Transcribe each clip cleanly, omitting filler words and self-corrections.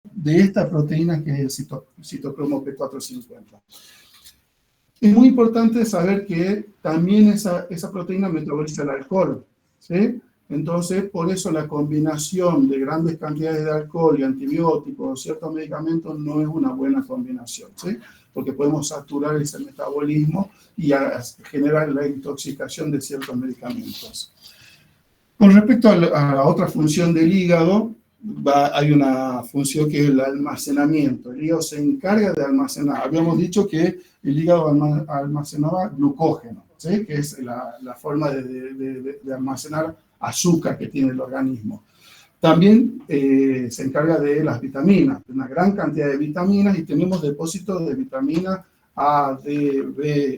de esta proteína que es el citocromo P450. Es muy importante saber que también esa proteína metaboliza el alcohol, ¿sí? Entonces, por eso la combinación de grandes cantidades de alcohol y antibióticos o ciertos medicamentos no es una buena combinación, ¿sí? Porque podemos saturar ese metabolismo y generar la intoxicación de ciertos medicamentos. Con respecto a la otra función del hígado, hay una función que es el almacenamiento. El hígado se encarga de almacenar. Habíamos dicho que el hígado almacenaba glucógeno, ¿sí? Que es la forma de almacenar azúcar que tiene el organismo. También se encarga de las vitaminas, una gran cantidad de vitaminas, y tenemos depósitos de vitamina A, D, B,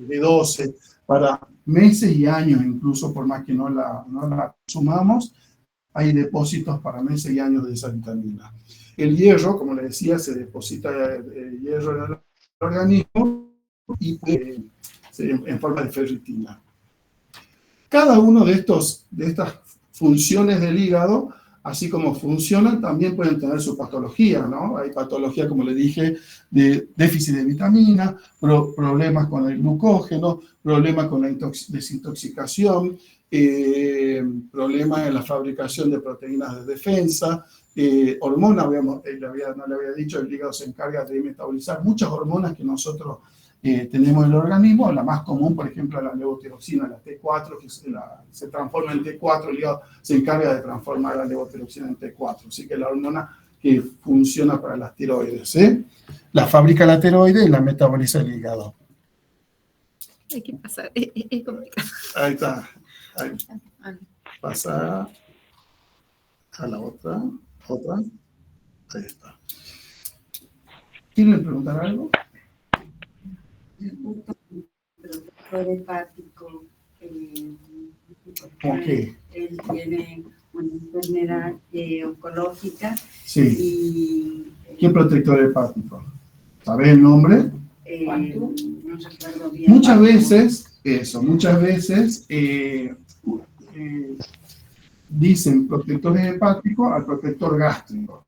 B12 para meses y años, incluso por más que no la consumamos, hay depósitos para meses y años de esa vitamina. El hierro, como les decía, se deposita el hierro en el organismo y en forma de ferritina. Cada uno de estas funciones del hígado, así como funcionan, también pueden tener su patología, ¿no? Hay patología, como le dije, de déficit de vitamina, problemas con el glucógeno, problemas con la desintoxicación, problemas en la fabricación de proteínas de defensa, hormonas, no le había dicho, el hígado se encarga de metabolizar muchas hormonas que nosotros tenemos en el organismo. La más común, por ejemplo, la levotiroxina, la T4, que se transforma en T4, el hígado se encarga de transformar la levotiroxina en T4, así que la hormona que funciona para las tiroides, ¿sí? La fabrica la tiroides y la metaboliza el hígado. Hay que pasar, es complicado. Ahí está. Ahí. Pasa a la otra. Ahí está. ¿Quieren preguntar algo? Protector hepático, ¿Qué? Él tiene una enfermedad oncológica. Sí. ¿Qué protector hepático? ¿Sabes el nombre? No recuerdo bien. Muchas veces dicen protectores hepáticos al protector gástrico.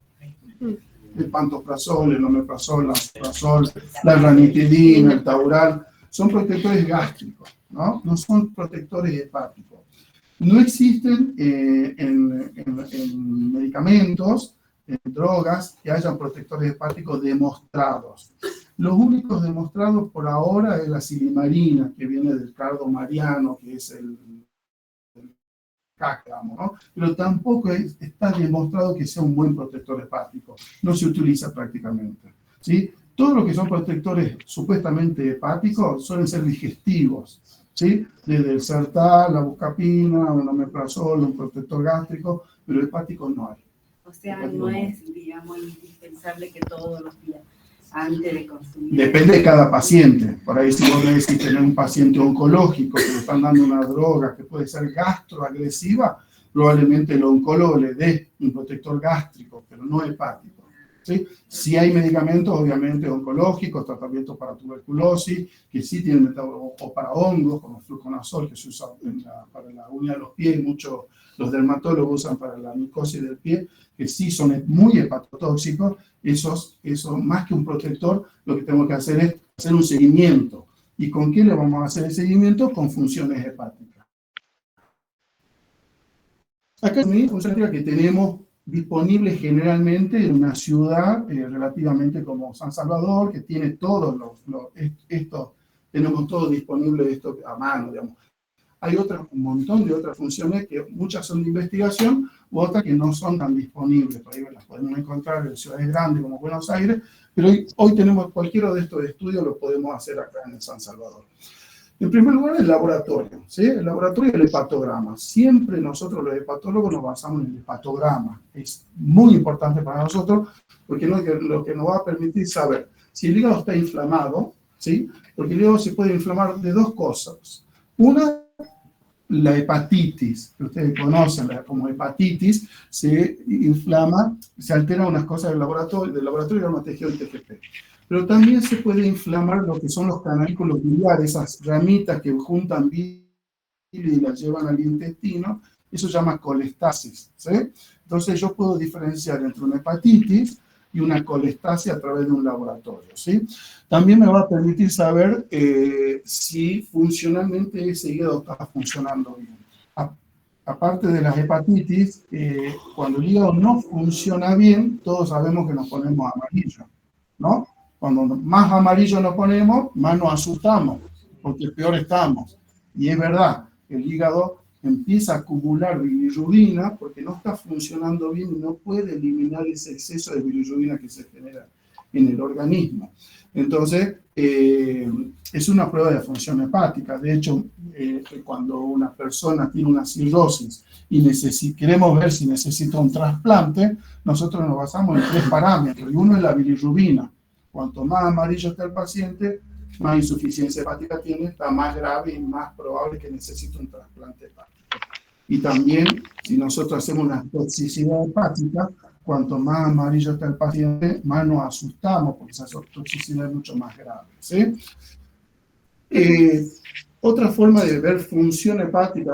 El pantoprazol, el omeprazol, la omeprazol, la ranitidina, el taural, son protectores gástricos, ¿no? No son protectores hepáticos. No existen en medicamentos, en drogas, que hayan protectores hepáticos demostrados. Los únicos demostrados por ahora es la silimarina, que viene del cardo mariano, que es el cácamo, ¿no? Pero tampoco está demostrado que sea un buen protector hepático. No se utiliza prácticamente, ¿sí? Todo lo que son protectores supuestamente hepáticos suelen ser digestivos, ¿sí? Desde el Sertal, la buscapina, un omeprazol, un protector gástrico, pero hepático no hay. O sea, no es, digamos, indispensable que todos los días, antes de consumir. Depende de cada paciente. Por ahí, si vos decís tener un paciente oncológico que le están dando una droga que puede ser gastroagresiva, probablemente el oncólogo le dé un protector gástrico, pero no hepático, ¿sí? Sí hay medicamentos, obviamente, oncológicos, tratamientos para tuberculosis, que sí tienen, o para hongos, como fluconazol, que se usa para la uña de los pies, muchos los dermatólogos usan para la micosis del pie, que sí son muy hepatotóxicos. Esos, más que un protector, lo que tenemos que hacer es hacer un seguimiento. ¿Y con qué le vamos a hacer el seguimiento? Con funciones hepáticas. Acá es una función que tenemos disponible generalmente en una ciudad relativamente como San Salvador, que tiene todos tenemos todo disponible esto a mano, digamos. Hay un montón de otras funciones que muchas son de investigación u otras que no son tan disponibles. Por ahí las podemos encontrar en ciudades grandes como Buenos Aires, pero hoy tenemos cualquiera de estos estudios, lo podemos hacer acá en San Salvador. En primer lugar, el laboratorio, ¿sí? El laboratorio y el hepatograma. Siempre nosotros los hepatólogos nos basamos en el hepatograma. Es muy importante para nosotros porque es lo que nos va a permitir saber si el hígado está inflamado, ¿sí? Porque el hígado se puede inflamar de dos cosas. Una, la hepatitis, que ustedes conocen como hepatitis, se inflama, se altera unas cosas del laboratorio y llama tejido y TGP. Pero también se puede inflamar lo que son los canalículos biliares, esas ramitas que juntan bilis y las llevan al intestino, Eso se llama colestasis, ¿sí? Entonces yo puedo diferenciar entre una hepatitis y una colestasis a través de un laboratorio, ¿sí? También me va a permitir saber si funcionalmente ese hígado está funcionando bien. Aparte de las hepatitis, cuando el hígado no funciona bien, todos sabemos que nos ponemos amarillo, ¿no? Cuando más amarillo nos ponemos, más nos asustamos, porque peor estamos. Y es verdad, el hígado empieza a acumular bilirrubina porque no está funcionando bien y no puede eliminar ese exceso de bilirrubina que se genera en el organismo. Entonces, es una prueba de función hepática. De hecho, cuando una persona tiene una cirrosis y queremos ver si necesita un trasplante, nosotros nos basamos en 3 parámetros. Y uno es la bilirrubina. Cuanto más amarillo está el paciente, más insuficiencia hepática tiene, está más grave y más probable que necesite un trasplante hepático. Y también, si nosotros hacemos una toxicidad hepática, cuanto más amarillo está el paciente, más nos asustamos, porque esa toxicidad es mucho más grave, ¿sí? Otra forma de ver función hepática,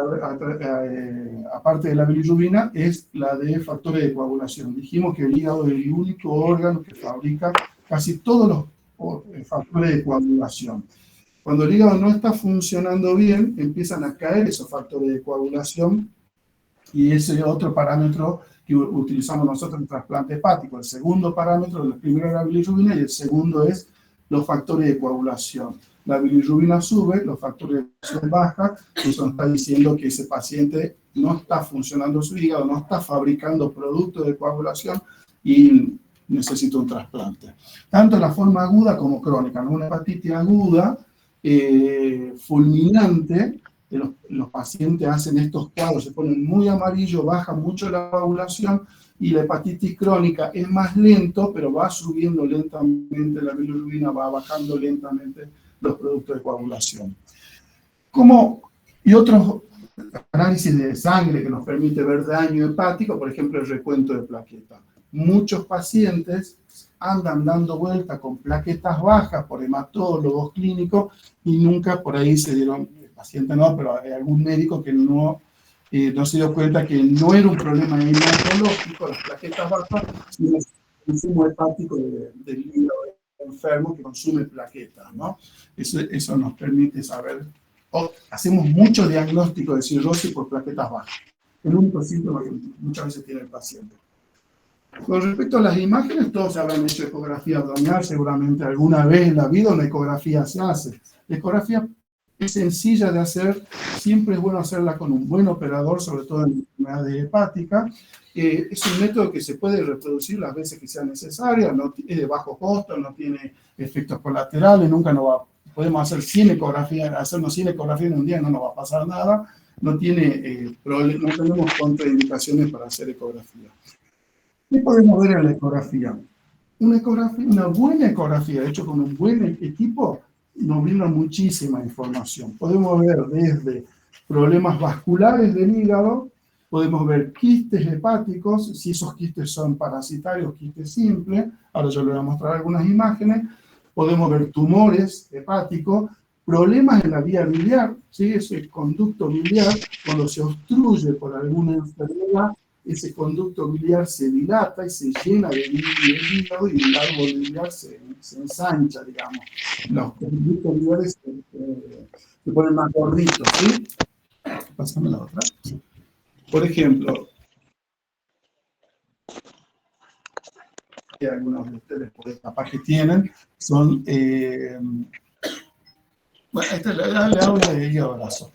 aparte de la bilirrubina, es la de factores de coagulación. Dijimos que el hígado es el único órgano que fabrica casi todos los factores de coagulación. Cuando el hígado no está funcionando bien, empiezan a caer esos factores de coagulación y ese es otro parámetro que utilizamos nosotros en trasplante hepático. El segundo parámetro, el primero es la bilirrubina y el segundo es los factores de coagulación. La bilirrubina sube, los factores de coagulación bajan, eso nos está diciendo que ese paciente no está funcionando su hígado, no está fabricando productos de coagulación y necesita un trasplante. Tanto en la forma aguda como crónica. En una hepatitis aguda, fulminante, los pacientes hacen estos cuadros, se ponen muy amarillos, baja mucho la coagulación, y la hepatitis crónica es más lento, pero va subiendo lentamente la bilirrubina, va bajando lentamente los productos de coagulación. Y otros análisis de sangre que nos permite ver daño hepático, por ejemplo, el recuento de plaquetas. Muchos pacientes andan dando vuelta con plaquetas bajas por hematólogos clínicos y nunca por ahí se dieron, el paciente no, pero hay algún médico que no se dio cuenta que no era un problema hematológico, las plaquetas bajas, sino el consumo hepático del hígado enfermo que consume plaquetas, ¿no? Eso nos permite saber, hacemos mucho diagnóstico de cirrosis por plaquetas bajas, el único síntoma que muchas veces tiene el paciente. Con respecto a las imágenes, todos habrán hecho ecografía abdominal, seguramente alguna vez en la vida una ecografía se hace. La ecografía es sencilla de hacer, siempre es bueno hacerla con un buen operador, sobre todo en enfermedades hepáticas. Es un método que se puede reproducir las veces que sea necesaria, es de bajo costo, no tiene efectos colaterales, podemos hacer 100 ecografías, hacernos 100 ecografías en un día, no nos va a pasar nada, no tenemos contraindicaciones para hacer ecografía. ¿Qué podemos ver en la ecografía? Una buena ecografía, hecho con un buen equipo, nos brinda muchísima información. Podemos ver desde problemas vasculares del hígado, podemos ver quistes hepáticos, si esos quistes son parasitarios, quistes simples, ahora yo les voy a mostrar algunas imágenes, podemos ver tumores hepáticos, problemas en la vía biliar, ¿sí? Ese conducto biliar, cuando se obstruye por alguna enfermedad, ese conducto biliar se dilata y se llena de hígado y el árbol biliar se ensancha, digamos. Los conductos biliares se ponen más gorditos, ¿sí? Pásame la otra. Por ejemplo, algunos de ustedes capaz que tienen, son... bueno, esta le habla de hígado graso.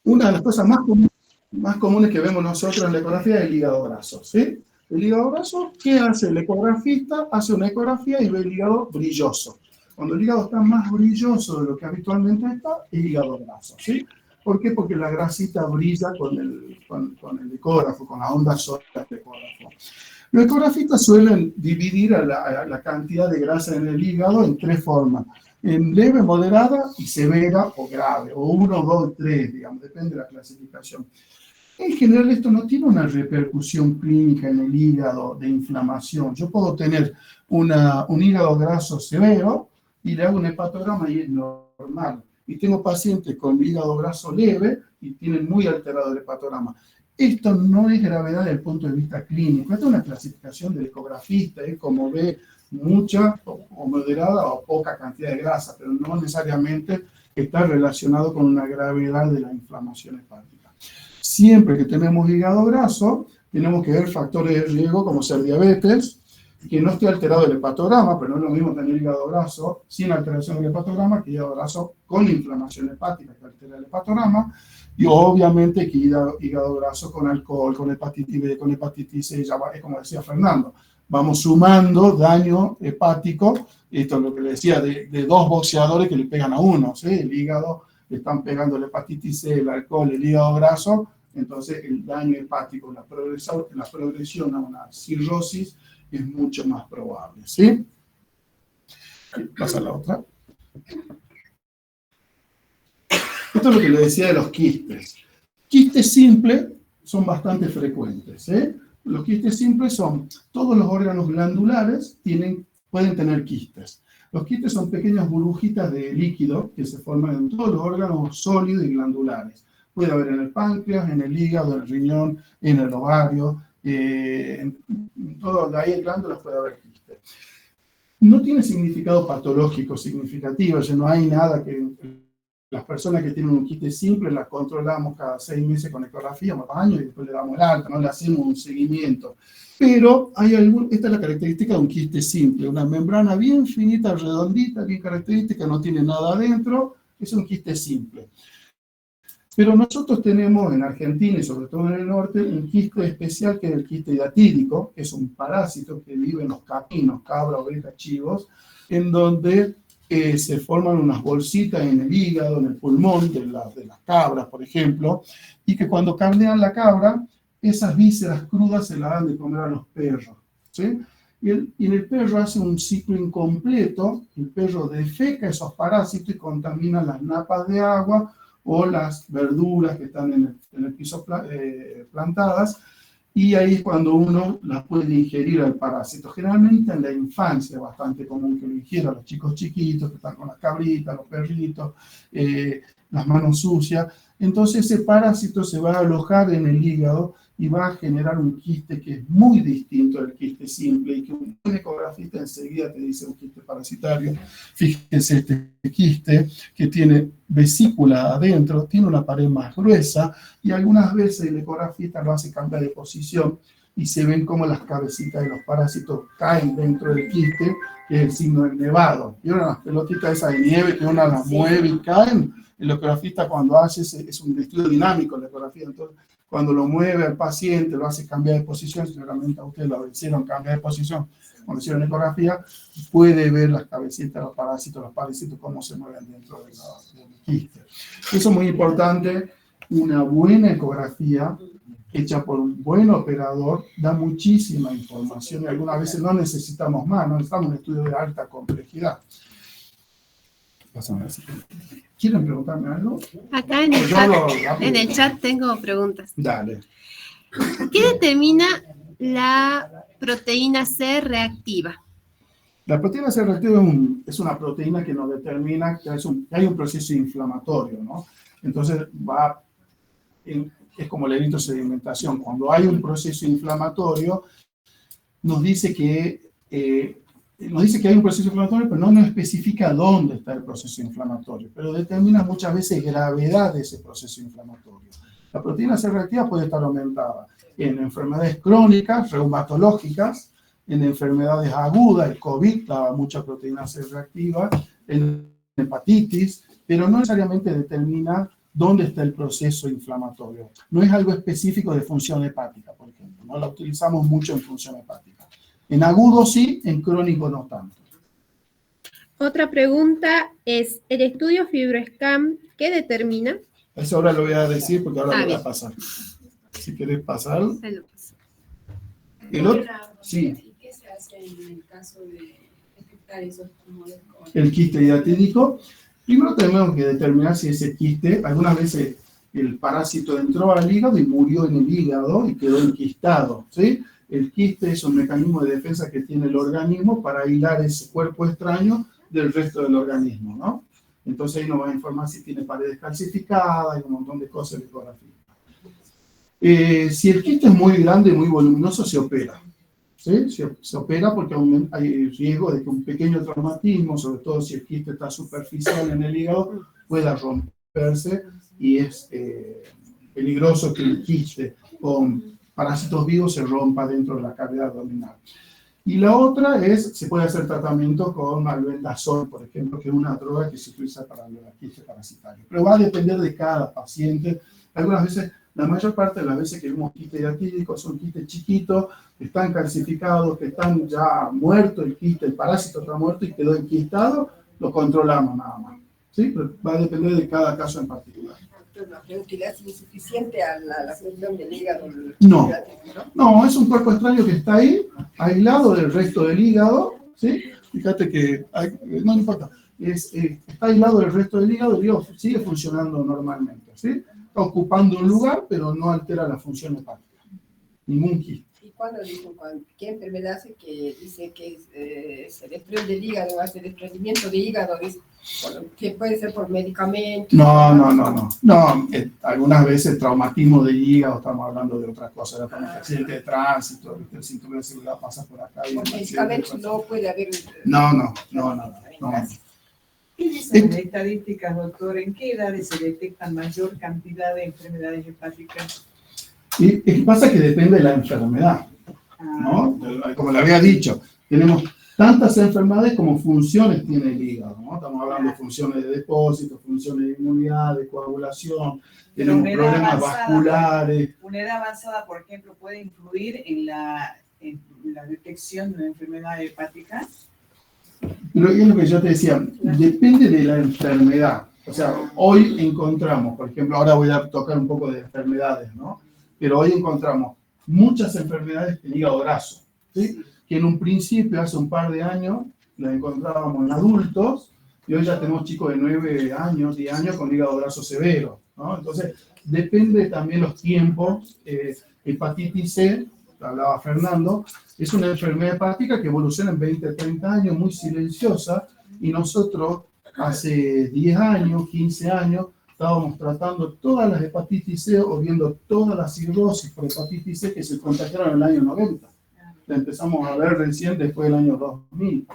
Una de las cosas más comunes que vemos nosotros en la ecografía es el hígado graso, ¿sí? El hígado graso, ¿qué hace el ecografista? Hace una ecografía y ve el hígado brilloso. Cuando el hígado está más brilloso de lo que habitualmente está, es hígado graso, ¿sí? ¿Por qué? Porque la grasita brilla con el ecógrafo, con la onda solar del ecógrafo. Los ecografistas suelen dividir a la cantidad de grasa en el hígado en 3 formas. En leve, moderada y severa o grave, o 1, 2, 3, digamos, depende de la clasificación. En general esto no tiene una repercusión clínica en el hígado de inflamación. Yo puedo tener un hígado graso severo y le hago un hepatograma y es normal. y tengo pacientes con hígado graso leve y tienen muy alterado el hepatograma. Esto no es gravedad desde el punto de vista clínico, esta es una clasificación del ecografista, es como ve mucha o moderada o poca cantidad de grasa, pero no necesariamente está relacionado con una gravedad de la inflamación hepática. Siempre que tenemos hígado graso, tenemos que ver factores de riesgo como ser diabetes, que no esté alterado el hepatograma, pero no es lo mismo tener hígado graso sin alteración del hepatograma que hígado graso con inflamación hepática que altera el hepatograma, y obviamente que hígado graso con alcohol, con hepatitis B, con hepatitis C, ya va, es como decía Fernando, vamos sumando daño hepático, esto es lo que le decía, de dos boxeadores que le pegan a uno, ¿sí? El hígado le están pegando la hepatitis C, el alcohol, el hígado graso, entonces el daño hepático, la progresión a una cirrosis es mucho más probable, ¿sí? Pasa a la otra. Esto es lo que le decía de los quistes. Quistes simples son bastante frecuentes, ¿eh? Los quistes simples son, todos los órganos glandulares pueden tener quistes. Los quistes son pequeñas burbujitas de líquido que se forman en todos los órganos sólidos y glandulares. Puede haber en el páncreas, en el hígado, en el riñón, en el ovario, en todo donde hay glándulas puede haber quistes. No tiene significado patológico significativo, o sea, no hay nada que... Las personas que tienen un quiste simple las controlamos cada 6 meses con ecografía, más años, y después le damos el alta, no le hacemos un seguimiento. Pero esta es la característica de un quiste simple, una membrana bien finita, redondita, bien característica, no tiene nada adentro, es un quiste simple. Pero nosotros tenemos en Argentina y sobre todo en el norte un quiste especial que es el quiste hidatídico, que es un parásito que vive en los capinos, cabras, ovejas, chivos, en donde se forman unas bolsitas en el hígado, en el pulmón de las cabras, por ejemplo, y que cuando carnean la cabra, esas vísceras crudas se las dan de comer a los perros, ¿sí? Y el perro hace un ciclo incompleto, el perro defeca esos parásitos y contamina las napas de agua o las verduras que están en el piso plantadas, y ahí es cuando uno las puede ingerir al parásito. Generalmente en la infancia es bastante común que lo ingieran los chicos chiquitos que están con las cabritas, los perritos, las manos sucias. Entonces ese parásito se va a alojar en el hígado y va a generar un quiste que es muy distinto del quiste simple y que un ecografista enseguida te dice un quiste parasitario. Fíjense este quiste que tiene vesícula adentro, tiene una pared más gruesa y algunas veces el ecografista lo hace cambiar de posición y se ven como las cabecitas de los parásitos caen dentro del quiste, que es el signo del nevado. ¿Vieron las pelotitas esas de nieve que una las mueve y caen? El ecografista cuando hace es un estudio dinámico, la ecografía, entonces cuando lo mueve al paciente, lo hace cambiar de posición, seguramente a ustedes lo hicieron cambiar de posición, cuando hicieron ecografía, puede ver las cabecitas, los parásitos, cómo se mueven dentro del quiste. Eso es muy importante, una buena ecografía hecha por un buen operador da muchísima información y algunas veces no necesitamos más, no necesitamos un estudio de alta complejidad. ¿Quieren preguntarme algo? Acá en el chat tengo preguntas. Dale. ¿Qué determina la proteína C reactiva? La proteína C reactiva es una proteína que nos determina que hay un proceso inflamatorio, ¿no? Entonces es como el eritrosedimentación. Cuando hay un proceso inflamatorio, nos dice que hay un proceso inflamatorio, pero no nos especifica dónde está el proceso inflamatorio, pero determina muchas veces gravedad de ese proceso inflamatorio. La proteína C reactiva puede estar aumentada en enfermedades crónicas, reumatológicas, en enfermedades agudas, el COVID daba mucha proteína C reactiva, en hepatitis, pero no necesariamente determina dónde está el proceso inflamatorio. No es algo específico de función hepática, por ejemplo, no la utilizamos mucho en función hepática. En agudo sí, en crónico no tanto. Otra pregunta es, ¿el estudio FibroScan qué determina? Eso ahora lo voy a decir porque ahora lo voy a pasar. Si querés pasar. El otro, sí. ¿Qué se hace en el caso de detectar esos tumores? El quiste hidatídico. Primero tenemos que determinar si ese quiste, algunas veces el parásito entró al hígado y murió en el hígado y quedó enquistado, ¿sí? El quiste es un mecanismo de defensa que tiene el organismo para aislar ese cuerpo extraño del resto del organismo, ¿no? Entonces, Entonces ahí nos va a informar si tiene paredes calcificadas y un montón de cosas de ecografía. Si el quiste es muy grande y muy voluminoso, se opera. ¿Sí? Se opera porque hay riesgo de que un pequeño traumatismo, sobre todo si el quiste está superficial en el hígado, pueda romperse y es peligroso que el quiste con parásitos vivos se rompa dentro de la cavidad abdominal. Y la otra es, se puede hacer tratamiento con albendazol, por ejemplo, que es una droga que se utiliza para los quistes parasitarios. Pero va a depender de cada paciente. Algunas veces, la mayor parte de las veces que vemos quistes diatídicos son quistes chiquitos, que están calcificados, que están ya muertos, el quiste, el parásito está muerto y quedó enquistado, lo controlamos nada más. ¿Sí? Pero va a depender de cada caso en particular. ¿La reutilidad es insuficiente a la función del hígado? No, no, es un cuerpo extraño que está ahí, aislado del resto del hígado, ¿sí? Fíjate que, no importa, está aislado del resto del hígado, el hígado sigue funcionando normalmente, ¿sí? Está ocupando un lugar, pero no altera la función hepática, ningún quiste. ¿Y cuándo dicen, qué enfermedad hace que dice que se desprende el hígado, hace desprendimiento de hígado? Dice, bueno, que puede ser por medicamentos. No. Algunas veces traumatismo de hígado, estamos hablando de otras cosas, de accidente de tránsito, el cinturón de seguridad pasa por acá. Por medicamentos no puede haber. No. ¿Qué dicen las estadísticas, doctor? ¿En qué edades se detectan mayor cantidad de enfermedades hepáticas? Y pasa que depende de la enfermedad, ¿no? Como le había dicho, tenemos tantas enfermedades como funciones tiene el hígado, ¿no? Estamos hablando de funciones de depósito, funciones de inmunidad, de coagulación, tenemos problemas vasculares. Una edad avanzada, por ejemplo, puede influir en la detección de una enfermedad hepática. Pero es lo que yo te decía, depende de la enfermedad. O sea, hoy encontramos, por ejemplo, ahora voy a tocar un poco de enfermedades, ¿no? Pero hoy encontramos muchas enfermedades del hígado graso, ¿sí? Que en un principio, hace un par de años, las encontrábamos en adultos, y hoy ya tenemos chicos de 9 años, 10 años con hígado graso severo, ¿no? Entonces, depende también los tiempos. Hepatitis C, hablaba Fernando, es una enfermedad hepática que evoluciona en 20, 30 años, muy silenciosa, y nosotros hace 10 años, 15 años, estábamos tratando todas las hepatitis C o viendo todas las cirrosis por hepatitis C que se contagiaron en el año 90. La empezamos a ver recién después del año 2000.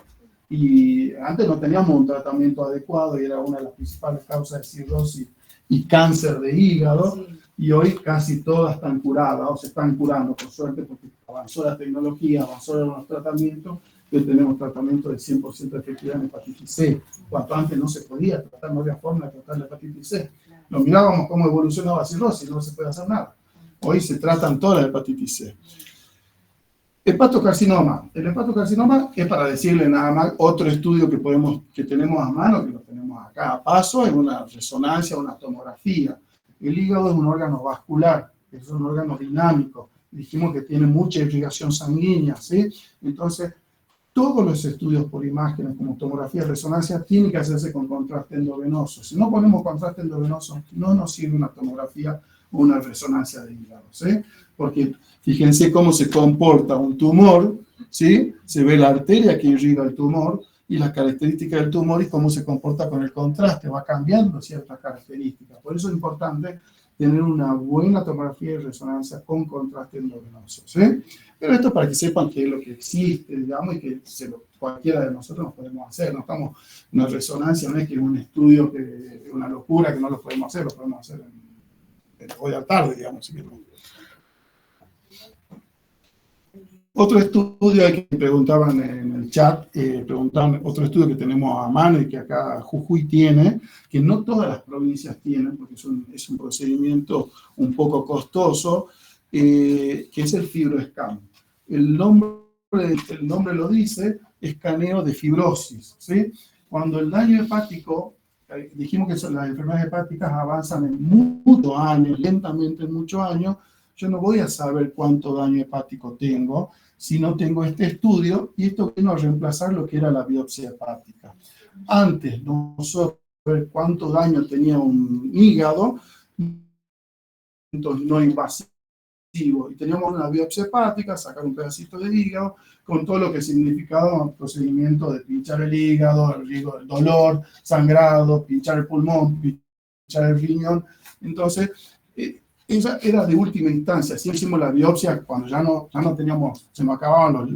Y antes no teníamos un tratamiento adecuado y era una de las principales causas de cirrosis y cáncer de hígado. Sí. Y hoy casi todas están curadas o se están curando, por suerte, porque avanzó la tecnología, avanzó los tratamientos. Hoy tenemos tratamiento de 100% de efectividad en hepatitis C. Cuanto antes no se podía tratar, no había forma de tratar la hepatitis C. Lo mirábamos cómo evolucionaba la cirrosis, no se puede hacer nada. Hoy se tratan todas las hepatitis C. Hepatocarcinoma. El hepatocarcinoma es, para decirle nada más, otro estudio que tenemos a mano, que lo tenemos acá a paso, es una resonancia, una tomografía. El hígado es un órgano vascular, es un órgano dinámico. Dijimos que tiene mucha irrigación sanguínea, ¿sí? Entonces, todos los estudios por imágenes, como tomografía y resonancia, tienen que hacerse con contraste endovenoso. Si no ponemos contraste endovenoso, no nos sirve una tomografía o una resonancia de hígado, ¿sí? Porque fíjense cómo se comporta un tumor, ¿sí? Se ve la arteria que irriga el tumor y las características del tumor y cómo se comporta con el contraste, va cambiando ciertas características. Por eso es importante tener una buena tomografía y resonancia con contraste endovenoso, ¿sí? Pero esto para que sepan qué es lo que existe, digamos, y que cualquiera de nosotros nos podemos hacer. No estamos en una resonancia, no es que es un estudio que es una locura, que no lo podemos hacer, lo podemos hacer hoy a la tarde, digamos, si queremos. Otro estudio que preguntaban en el chat, otro estudio que tenemos a mano y que acá Jujuy tiene, que no todas las provincias tienen, porque es un procedimiento un poco costoso, que es el FibroScan. El nombre lo dice, escaneo de fibrosis, ¿sí? Cuando el daño hepático, dijimos que las enfermedades hepáticas avanzan en muchos años, lentamente en muchos años, yo no voy a saber cuánto daño hepático tengo si no tengo este estudio, y esto vino a reemplazar lo que era la biopsia hepática. Antes, nosotros ver cuánto daño tenía un hígado, no invasivo, y teníamos una biopsia hepática, sacar un pedacito de hígado, con todo lo que significaba un procedimiento de pinchar el hígado, el dolor, sangrado, pinchar el pulmón, pinchar el riñón. Entonces, esa era de última instancia. Si hicimos la biopsia cuando ya no teníamos, se nos acababan los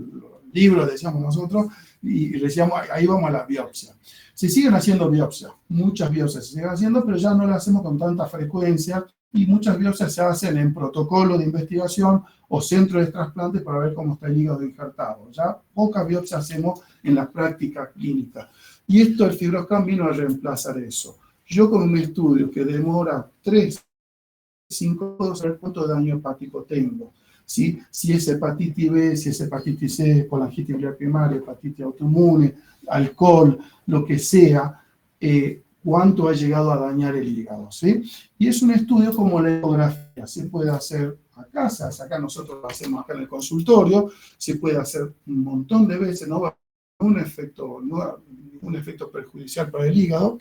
libros, decíamos nosotros, y decíamos, ahí vamos a la biopsia. Se siguen haciendo biopsias, muchas biopsias se siguen haciendo, pero ya no las hacemos con tanta frecuencia, y muchas biopsias se hacen en protocolo de investigación o centro de trasplante para ver cómo está el hígado injertado. Ya pocas biopsias hacemos en la práctica clínica. Y esto, el FibroScan vino a reemplazar eso. Yo con un estudio que demora 3-5 saber cuánto daño hepático tengo. ¿Sí? Si es hepatitis B, si es hepatitis C, colangitis biliar primaria, hepatitis autoinmune, alcohol, lo que sea, cuánto ha llegado a dañar el hígado, ¿sí? Y es un estudio como la ecografía, se puede hacer acá, acá nosotros lo hacemos acá en el consultorio, se puede hacer un montón de veces, no va a tener un efecto perjudicial para el hígado,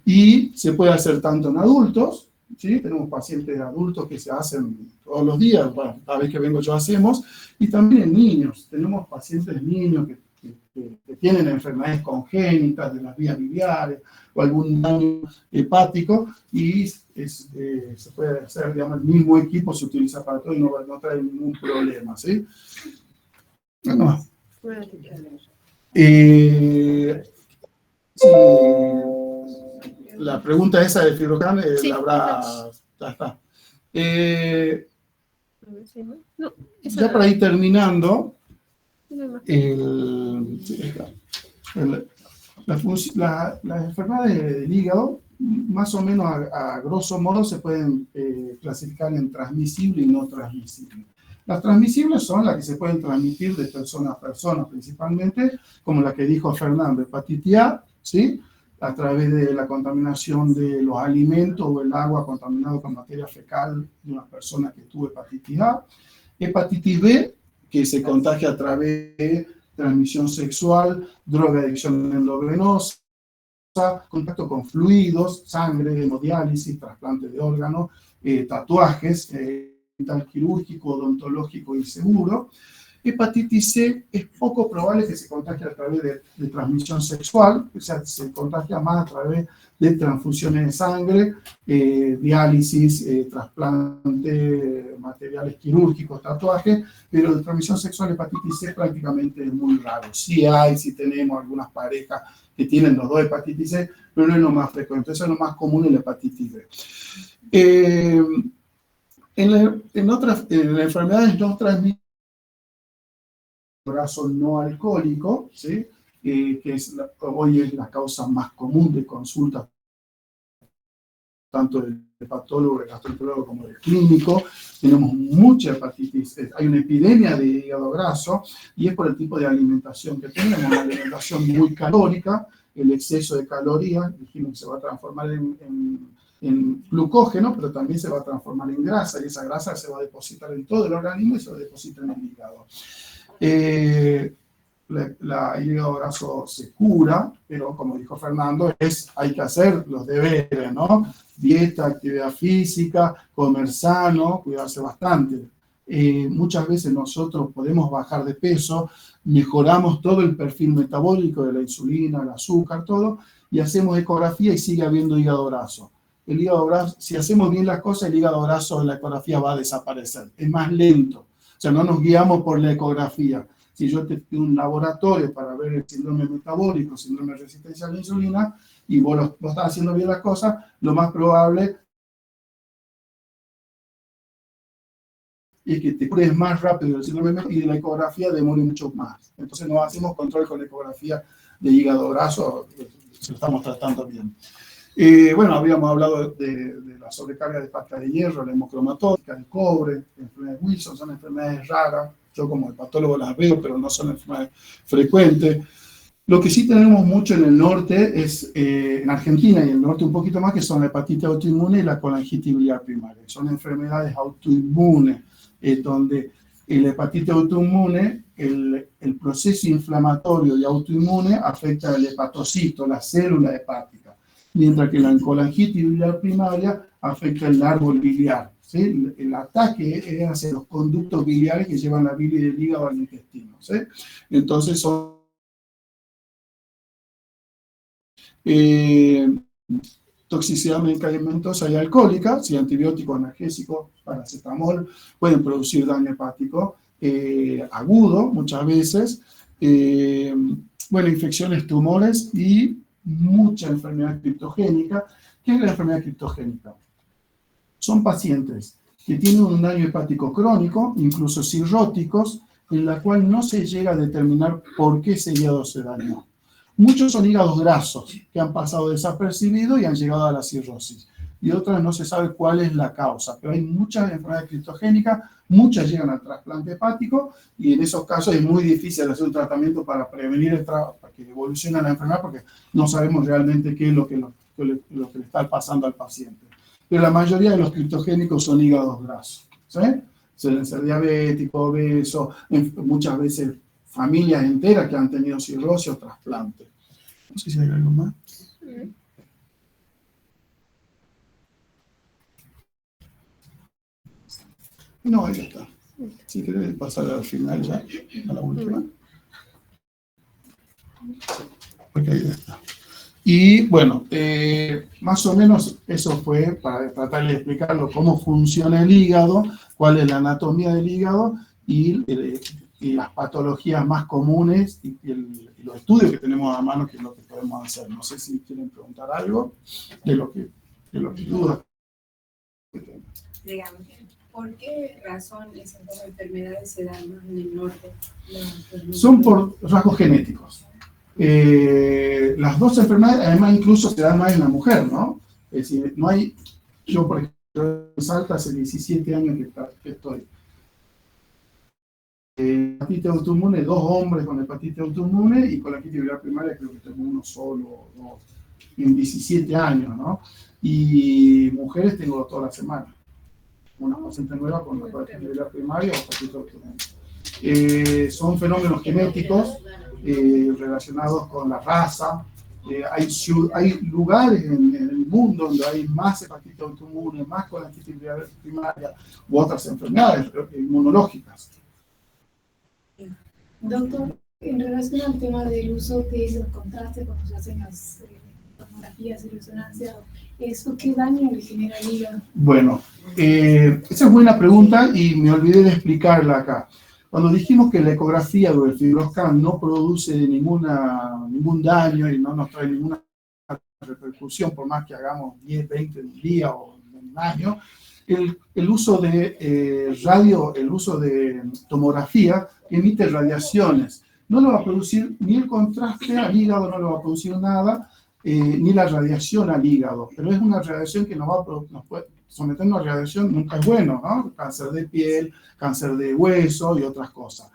y se puede hacer tanto en adultos, ¿sí? Tenemos pacientes adultos que se hacen todos los días, bueno, cada vez que vengo yo hacemos, y también en niños, tenemos pacientes niños que tienen enfermedades congénitas de las vías biliares o algún daño hepático y se puede hacer, digamos, el mismo equipo se utiliza para todo y no trae ningún problema, ¿sí? Bueno, sí, la pregunta esa de FibroScan Sí, la habrá... Ya está. No, esa Ya no. para ir terminando, No. las enfermedades del hígado, más o menos a grosso modo, se pueden clasificar en transmisible y no transmisible. Las transmisibles son las que se pueden transmitir de persona a persona, principalmente, como la que dijo Fernando, hepatitis A, ¿sí? A través de la contaminación de los alimentos o el agua contaminado con materia fecal de una persona que tuvo hepatitis A. Hepatitis B, que se contagia a través de transmisión sexual, drogadicción endovenosa, contacto con fluidos, sangre, hemodiálisis, trasplante de órganos, tatuajes, tal quirúrgico, odontológico y seguro. Hepatitis C es poco probable que se contagie a través de transmisión sexual, o sea, se contagia más a través de transfusiones de sangre, diálisis, trasplante, materiales quirúrgicos, tatuajes, pero de transmisión sexual hepatitis C prácticamente es muy raro. Sí tenemos algunas parejas que tienen los dos hepatitis C, pero no es lo más frecuente, eso es lo más común en la hepatitis B. En enfermedades no transmisibles, brazo no alcohólico, ¿sí? Que hoy es la causa más común de consulta, tanto del hepatólogo, del gastroenterólogo como del clínico. Tenemos mucha hepatitis, hay una epidemia de hígado graso, y es por el tipo de alimentación que tenemos, una alimentación muy calórica, el exceso de calorías, dijimos que se va a transformar en glucógeno, pero también se va a transformar en grasa, y esa grasa se va a depositar en todo el organismo y se va a depositar en el hígado. El hígado graso se cura, pero como dijo Fernando, hay que hacer los deberes, ¿no? Dieta, actividad física, comer sano, cuidarse bastante. Muchas veces nosotros podemos bajar de peso, mejoramos todo el perfil metabólico de la insulina, el azúcar, todo, y hacemos ecografía y sigue habiendo hígado graso. El hígado graso, si hacemos bien las cosas, el hígado graso en la ecografía va a desaparecer, es más lento. O sea, no nos guiamos por la ecografía. Si yo te pido un laboratorio para ver el síndrome metabólico, síndrome de resistencia a la insulina, y vos estás haciendo bien las cosas, lo más probable es que te cures más rápido del síndrome metabólico y de la ecografía demore mucho más. Entonces no hacemos control con la ecografía de hígado graso, si lo estamos tratando bien. Bueno, habíamos hablado de la sobrecarga de placa de hierro, la hemocromatótica, el cobre, la enfermedad de Wilson, son enfermedades raras. Yo como hepatólogo las veo, pero no son enfermedades frecuentes. Lo que sí tenemos mucho en el norte es, en Argentina y en el norte un poquito más, que son la hepatitis autoinmune y la colangitis biliar primaria. Son enfermedades autoinmunes, donde la hepatitis autoinmune, el proceso inflamatorio y autoinmune afecta al hepatocito, la célula hepática, mientras que la colangitis biliar primaria afecta el árbol biliar, ¿sí? El ataque es hacia los conductos biliares que llevan la bilis del hígado al intestino, ¿sí? Entonces son toxicidad medicamentosa y alcohólica, si antibióticos, analgésicos, paracetamol, pueden producir daño hepático agudo muchas veces, bueno, infecciones, tumores y mucha enfermedad criptogénica. ¿Qué es la enfermedad criptogénica? Son pacientes que tienen un daño hepático crónico, incluso cirróticos, en la cual no se llega a determinar por qué ese hígado se dañó. Muchos son hígados grasos que han pasado desapercibidos y han llegado a la cirrosis. Y otras no se sabe cuál es la causa, pero hay muchas enfermedades criptogénicas, muchas llegan al trasplante hepático y en esos casos es muy difícil hacer un tratamiento para prevenir para que evolucione la enfermedad porque no sabemos realmente qué es lo que le está pasando al paciente. Pero la mayoría de los criptogénicos son hígados grasos, ¿sí? Suelen ser diabéticos, obesos, muchas veces familias enteras que han tenido cirrosis o trasplante. No sé si hay algo más. No, ahí está. Si querés pasar al final ya, a la última. Porque ahí está. Y bueno, más o menos eso fue para tratar de explicarlo cómo funciona el hígado, cuál es la anatomía del hígado y las patologías más comunes y los estudios que tenemos a mano, que es lo que podemos hacer. No sé si quieren preguntar algo de lo que dudas. Digamos, ¿por qué razón esas dos enfermedades se dan más en el norte? Son por rasgos genéticos. Las dos enfermedades, además, incluso se dan más en la mujer, ¿no? Es decir, no hay. Yo, por ejemplo, en Salta hace 17 años que estoy. Hepatitis autoinmune, 2 hombres con hepatitis autoinmune y con la hepatitis viral primaria creo que tengo uno solo o 2 en 17 años, ¿no? Y mujeres tengo toda la semana. Una paciente nueva con hepatitis viral primaria o hepatitis autoinmune. Son fenómenos genéticos relacionados con la raza. Hay lugares en el mundo donde hay más hepatitis autoinmune, más con hepatitis viral primaria u otras enfermedades inmunológicas. Doctor, en relación al tema del uso de los contrastes cuando se hacen las tomografías y resonancia, ¿eso qué daño le genera al hígado? Bueno, esa es buena pregunta y me olvidé de explicarla acá. Cuando dijimos que la ecografía o el fibroscan no produce ningún daño y no nos trae ninguna repercusión, por más que hagamos 10, 20 en un día o en un año, el uso de el uso de tomografía emite radiaciones. No lo va a producir ni el contraste al hígado, no lo va a producir nada, ni la radiación al hígado, pero es una radiación que nos puede someternos a radiación, nunca es bueno, ¿no? Cáncer de piel, cáncer de hueso y otras cosas.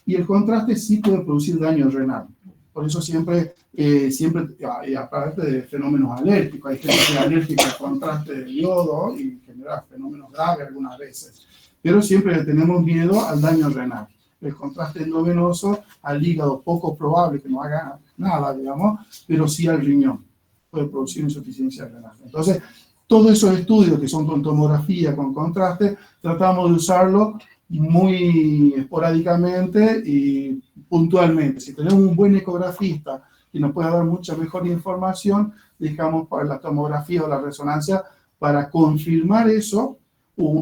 Y el contraste sí puede producir daño renal. Por eso siempre, y aparte de fenómenos alérgicos, hay gente que es alérgica al contraste de yodo y genera fenómenos graves algunas veces. Pero siempre le tenemos miedo al daño renal. El contraste endovenoso al hígado, poco probable que no haga nada, digamos, pero sí al riñón. Puede producir insuficiencia renal. Entonces, todos esos estudios que son con tomografía, con contraste, tratamos de usarlo muy esporádicamente y puntualmente. Si tenemos un buen ecografista que nos pueda dar mucha mejor información, dejamos para la tomografía o la resonancia para confirmar eso,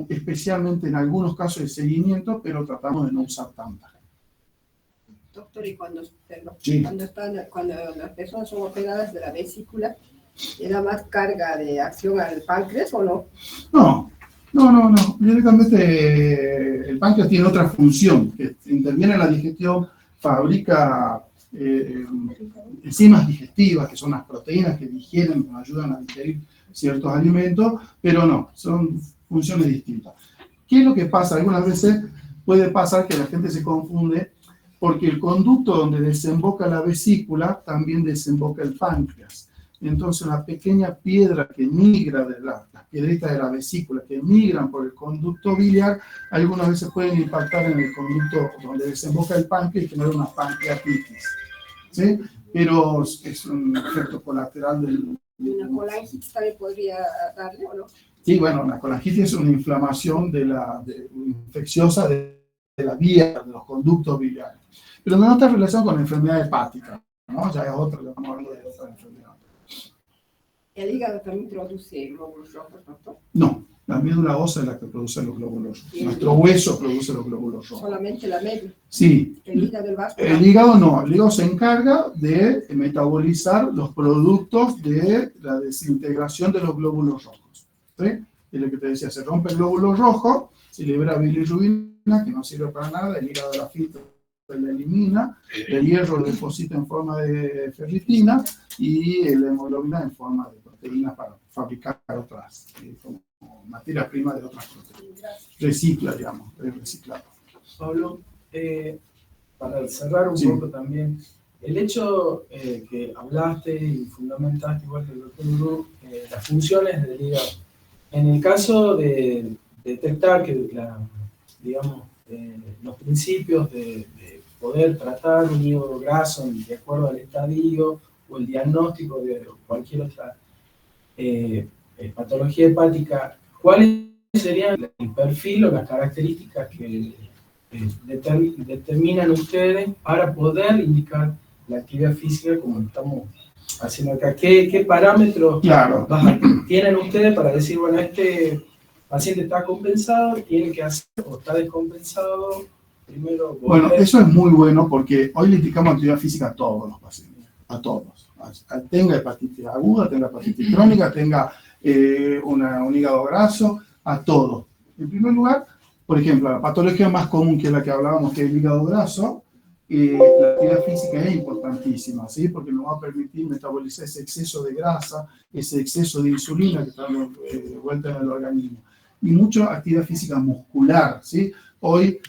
especialmente en algunos casos de seguimiento, pero tratamos de no usar tantas. Doctor, y cuando Sí. cuando las personas son operadas de la vesícula, ¿le da más carga de acción al páncreas o no? No. Directamente el páncreas tiene otra función, que interviene en la digestión, fabrica enzimas digestivas, que son las proteínas que digieren, nos ayudan a digerir ciertos alimentos, pero no, son funciones distintas. ¿Qué es lo que pasa? Algunas veces puede pasar que la gente se confunde porque el conducto donde desemboca la vesícula también desemboca el páncreas. Entonces una pequeña piedra que migra de las piedritas de la vesícula, que migran por el conducto biliar, algunas veces pueden impactar en el conducto donde desemboca el páncreas y generar una pancreatitis, ¿sí? Pero es un efecto colateral del... ¿Una colangitis también podría darle o no? Sí, bueno, la colangitis es una inflamación infecciosa de la vía, de los conductos biliares. Pero no está relacionado con la enfermedad hepática, ¿no? Ya es otra, ya estamos hablando de otra enfermedad. El hígado también produce glóbulos rojos, doctor. No, la médula ósea es la que produce los glóbulos rojos. Nuestro hueso produce los glóbulos rojos. Solamente la médula. Sí. El hígado del vaso. El hígado no, el hígado se encarga de metabolizar los productos de la desintegración de los glóbulos rojos. ¿Sí? Y lo que te decía, se rompe el glóbulo rojo, se libera bilirrubina, que no sirve para nada, el hígado la filtra, la elimina, el hierro lo deposita en forma de ferritina y la hemoglobina en forma de proteínas para fabricar otras, como materia prima de otras proteínas. Recicla, digamos, es reciclado. Pablo, para cerrar un Sí. poco también, el hecho que hablaste y fundamentaste, igual que el doctor Bru, las funciones del hígado. En el caso de detectar que, digamos, los principios de poder tratar un hígado graso de acuerdo al estadio o el diagnóstico de cualquier otra patología hepática, ¿cuáles serían el perfil o las características que determinan ustedes para poder indicar la actividad física como estamos haciendo acá? ¿Qué parámetros Claro. tienen ustedes para decir, bueno, este paciente está compensado, tiene que hacer o está descompensado? Primero, Bueno, eso es muy bueno porque hoy le indicamos actividad física a todos los pacientes, a todos. Tenga hepatitis aguda, tenga hepatitis crónica, tenga un hígado graso, a todos. En primer lugar, por ejemplo, la patología más común que es la que hablábamos, que es el hígado graso, la actividad física es importantísima, ¿sí? Porque nos va a permitir metabolizar ese exceso de grasa, ese exceso de insulina que está vuelta en el organismo. Y mucha actividad física muscular, ¿sí? Hoy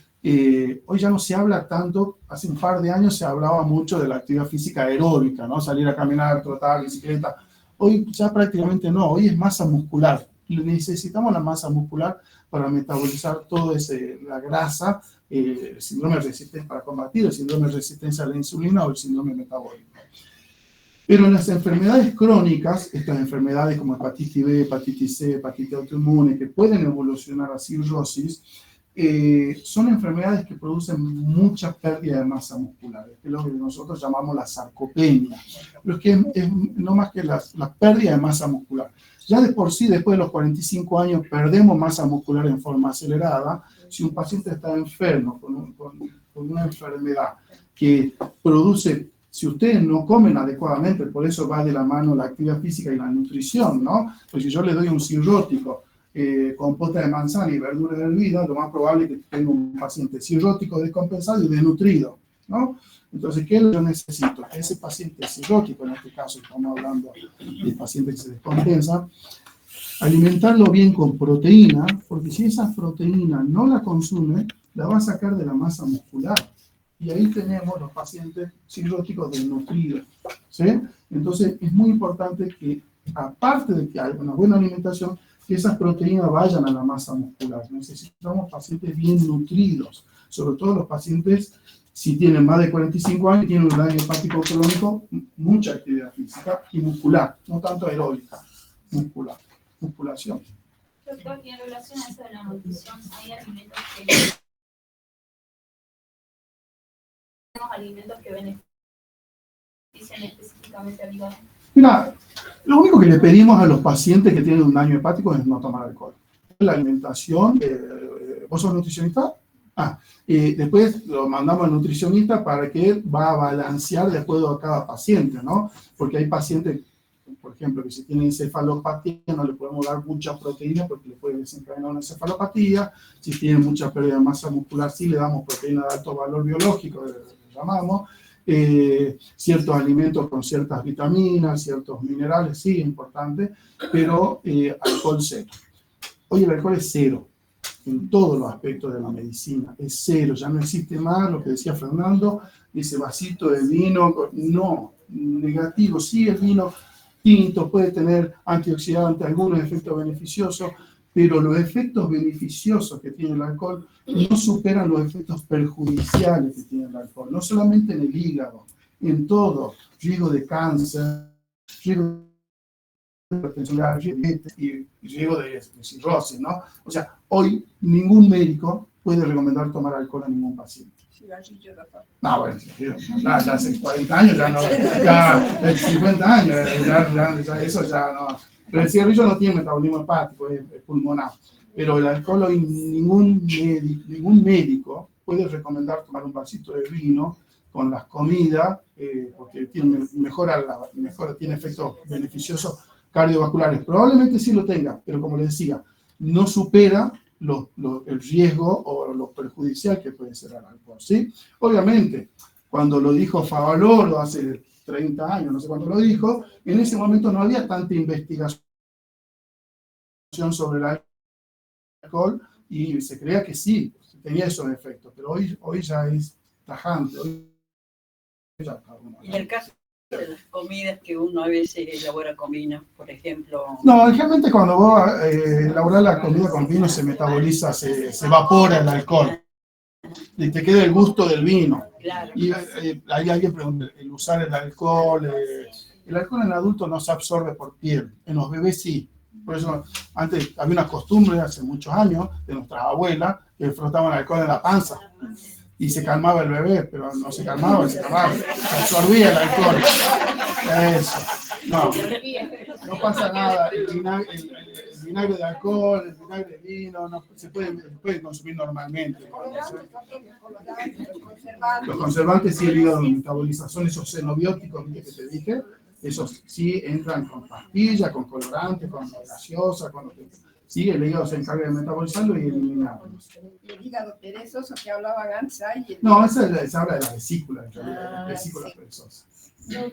ya no se habla tanto, hace un par de años se hablaba mucho de la actividad física aeróbica, ¿no? Salir a caminar, trotar, bicicleta. Hoy ya prácticamente no, hoy es masa muscular. Necesitamos la masa muscular para metabolizar toda la grasa, el síndrome de resistencia, para combatir el síndrome de resistencia a la insulina o el síndrome metabólico. Pero en las enfermedades crónicas, estas enfermedades como hepatitis B, hepatitis C, hepatitis autoinmune, que pueden evolucionar a cirrosis, son enfermedades que producen mucha pérdida de masa muscular, que es lo que nosotros llamamos la sarcopenia, pero es que es no más que la pérdida de masa muscular. Ya de por sí, después de los 45 años, perdemos masa muscular en forma acelerada. Si un paciente está enfermo con una enfermedad que produce, si ustedes no comen adecuadamente, por eso va de la mano la actividad física y la nutrición, ¿no? Pues si yo le doy un cirrótico, compota de manzana y verdura hervida, lo más probable es que tenga un paciente cirrótico descompensado y desnutrido, ¿no? Entonces, ¿qué es lo que yo necesito? Ese paciente cirrótico, en este caso estamos hablando del paciente que se descompensa, alimentarlo bien con proteína, porque si esa proteína no la consume, la va a sacar de la masa muscular. Y ahí tenemos los pacientes cirróticos desnutridos, ¿sí? Entonces, es muy importante que, aparte de que haya una buena alimentación, que esas proteínas vayan a la masa muscular. Necesitamos pacientes bien nutridos, sobre todo los pacientes, si tienen más de 45 años, tienen un daño hepático crónico, mucha actividad física y muscular, no tanto aeróbica, muscular, musculación. Doctor, y en relación a eso de la nutrición, ¿hay alimentos que benefician específicamente al hígado? Mira, lo único que le pedimos a los pacientes que tienen un daño hepático es no tomar alcohol. La alimentación, ¿vos sos nutricionista? Después lo mandamos al nutricionista para que va a balancear de acuerdo a cada paciente, ¿no? Porque hay pacientes, por ejemplo, que si tienen encefalopatía no le podemos dar mucha proteína porque le puede desencadenar una encefalopatía. Si tienen mucha pérdida de masa muscular, sí le damos proteína de alto valor biológico, le llamamos. Ciertos alimentos con ciertas vitaminas, ciertos minerales, sí, importante, pero alcohol cero. Hoy el alcohol es cero. En todos los aspectos de la medicina, es cero, ya no existe más lo que decía Fernando, ese vasito de vino, no, negativo, sí el vino tinto puede tener antioxidantes, algunos efectos beneficiosos, pero los efectos beneficiosos que tiene el alcohol no superan los efectos perjudiciales que tiene el alcohol, no solamente en el hígado, en todo, riesgo de cáncer, riesgo hipertensión y riesgo de cirrosis, ¿no? O sea, hoy ningún médico puede recomendar tomar alcohol a ningún paciente. Cigarrillo, doctor. No, bueno, ya hace 40 años, ya no, ya 50 años, ya eso ya no. Pero el cigarrillo no tiene metabolismo hepático, es pulmonar. Pero el alcohol hoy ningún médico puede recomendar tomar un vasito de vino con las comidas, porque tiene efectos beneficiosos cardiovasculares. Probablemente sí lo tenga, pero como les decía, no supera el riesgo o lo perjudicial que puede ser el alcohol, ¿sí? Obviamente, cuando lo dijo Favaloro hace 30 años, no sé cuándo lo dijo, en ese momento no había tanta investigación sobre el alcohol y se creía que sí, tenía esos efectos, pero hoy ya es tajante. Y en el caso de las comidas que uno a veces elabora con vino, por ejemplo. No, realmente cuando vos elaborás la comida con vino se metaboliza, se evapora el alcohol y te queda el gusto del vino. Claro. Y hay alguien pregunta, el usar el alcohol en adulto no se absorbe por piel, en los bebés sí. Por eso antes había una costumbre hace muchos años de nuestras abuelas que frotaban alcohol en la panza. Y se calmaba el bebé, pero no se calmaba, se absorbía el alcohol. Eso. No pasa nada. El vinagre de alcohol, el vinagre de vino, se puede consumir normalmente. Los conservantes sí, el hígado lo metaboliza. Son esos xenobióticos que te dije. Esos sí entran con pastillas, con colorantes, con gaseosa, sí, el hígado se encarga de metabolizarlo y eliminarlo. ¿Y el hígado perezoso que hablaban antes? No, se habla de la vesícula, en realidad, vesícula perezosa.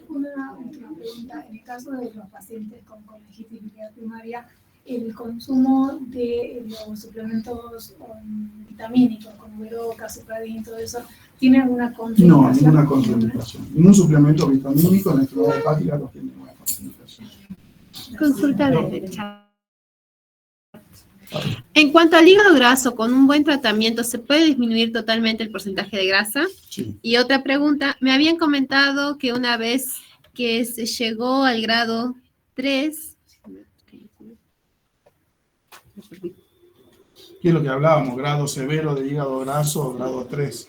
Una última pregunta. En el caso de los pacientes con colegitis biliar primaria, el consumo de los suplementos vitamínicos, como Veroca, Supradin y todo eso, ¿tiene alguna contraindicación? No, ninguna contraindicación. Ningún suplemento vitamínico en la enfermedad hepática no tiene ninguna contraindicación. Consulta de chat. En cuanto al hígado graso, con un buen tratamiento, ¿se puede disminuir totalmente el porcentaje de grasa? Sí. Y otra pregunta, me habían comentado que una vez que se llegó al grado 3, ¿Qué es lo que hablábamos? Grado severo de hígado graso, grado 3.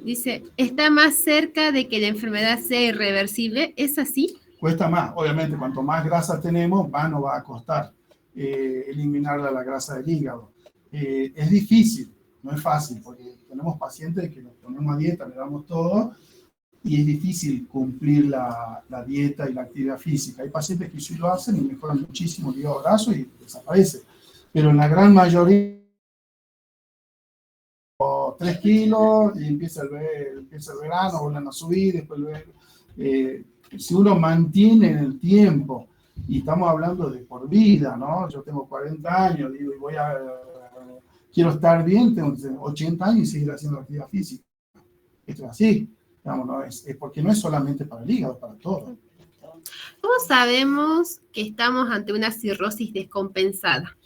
dice, está más cerca de que la enfermedad sea irreversible, ¿es así? Cuesta más, obviamente, cuanto más grasa tenemos, más nos va a costar eliminar la grasa del hígado. Es difícil, no es fácil, porque tenemos pacientes que los ponemos a dieta, le damos todo, y es difícil cumplir la dieta y la actividad física. Hay pacientes que sí lo hacen y mejoran muchísimo el hígado graso y desaparece. Pero en la gran mayoría, 3 kilos y empieza el verano, vuelven a subir, después si uno mantiene en el tiempo, y estamos hablando de por vida, ¿no? Yo tengo 40 años, digo, y quiero estar bien, tengo 80 años y seguir haciendo actividad física. Esto es así, digamos, ¿no? Es porque no es solamente para el hígado, es para todo. ¿Cómo sabemos que estamos ante una cirrosis descompensada?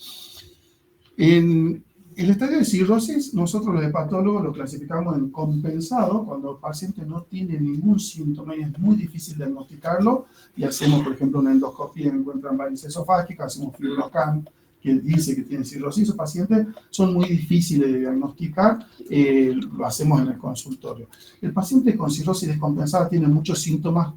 En el estadio de cirrosis, nosotros los hepatólogos lo clasificamos en compensado, cuando el paciente no tiene ningún síntoma y es muy difícil diagnosticarlo, y hacemos, por ejemplo, una endoscopía y encuentran varices esofágicas, hacemos FibroScan, que dice que tiene cirrosis. Esos pacientes son muy difíciles de diagnosticar, lo hacemos en el consultorio. El paciente con cirrosis descompensada tiene muchos síntomas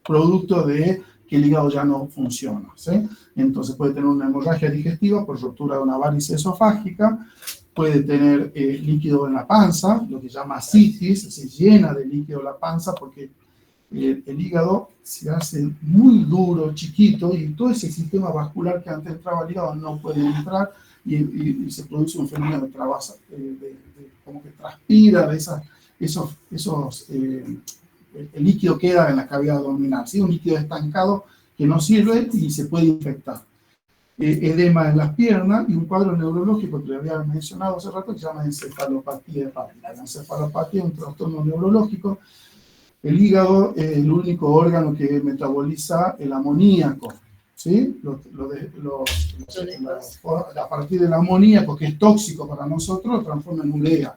producto de que el hígado ya no funciona, ¿sí? Entonces puede tener una hemorragia digestiva por rotura de una varice esofágica, puede tener líquido en la panza, lo que se llama ascitis, se llena de líquido la panza porque el hígado se hace muy duro, chiquito, y todo ese sistema vascular que antes entraba al hígado no puede entrar y se produce un fenómeno de trabasa, como que transpira de el líquido queda en la cavidad abdominal, ¿sí? Un líquido estancado que no sirve y se puede infectar. Edema en las piernas y un cuadro neurológico que le había mencionado hace rato que se llama encefalopatía hepática. La encefalopatía es un trastorno neurológico. El hígado es el único órgano que metaboliza el amoníaco, ¿sí? A partir del amoníaco, que es tóxico para nosotros, lo transforma en urea.